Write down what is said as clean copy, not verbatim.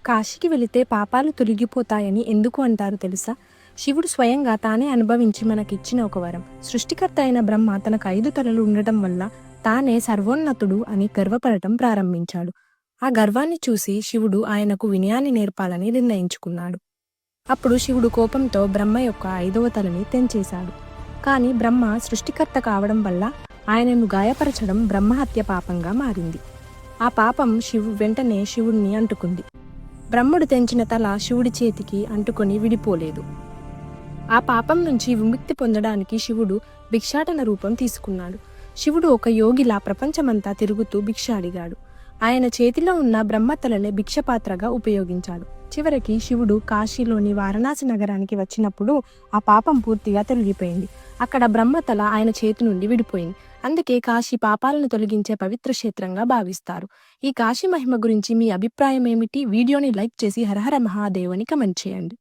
కాశీకి వెళితే పాపాలు తొలగిపోతాయని ఎందుకు అంటారు తెలుసా? శివుడు స్వయంగా తానే అనుభవించి మనకిచ్చిన ఒక వరం. సృష్టికర్త అయిన బ్రహ్మ తనకు 5 తలలు ఉండటం వల్ల తానే సర్వోన్నతుడు అని గర్వపడటం ప్రారంభించాడు. ఆ గర్వాన్ని చూసి శివుడు ఆయనకు వినయాన్ని నేర్పాలని నిర్ణయించుకున్నాడు. అప్పుడు శివుడు కోపంతో బ్రహ్మ యొక్క 5వ తలని తెంచేశాడు. కానీ బ్రహ్మ సృష్టికర్త కావడం వల్ల ఆయనను గాయపరచడం బ్రహ్మహత్య పాపంగా మారింది. ఆ పాపం వెంటనే శివుడిని అంటుకుంది. బ్రహ్ముడు తెంచిన తల శివుడి చేతికి అంటుకొని విడిపోలేదు. ఆ పాపం నుంచి విముక్తి పొందడానికి శివుడు భిక్షాటన రూపం తీసుకున్నాడు. శివుడు ఒక యోగిలా ప్రపంచమంతా తిరుగుతూ భిక్ష అడిగాడు. ఆయన చేతిలో ఉన్న బ్రహ్మతలనే భిక్షపాత్రగా ఉపయోగించాడు. చివరికి శివుడు కాశీలోని వారణాసి నగరానికి వచ్చినప్పుడు ఆ పాపం పూర్తిగా తొలగిపోయింది. అక్కడ బ్రహ్మతల ఆయన చేతి నుండి విడిపోయింది. అందుకే కాశీ పాపాలను తొలగించే పవిత్ర క్షేత్రంగా భావిస్తారు. ఈ కాశీ మహిమ గురించి మీ అభిప్రాయం ఏమిటి? వీడియోని లైక్ చేసి హరహర మహాదేవ్ అని కమెంట్ చేయండి.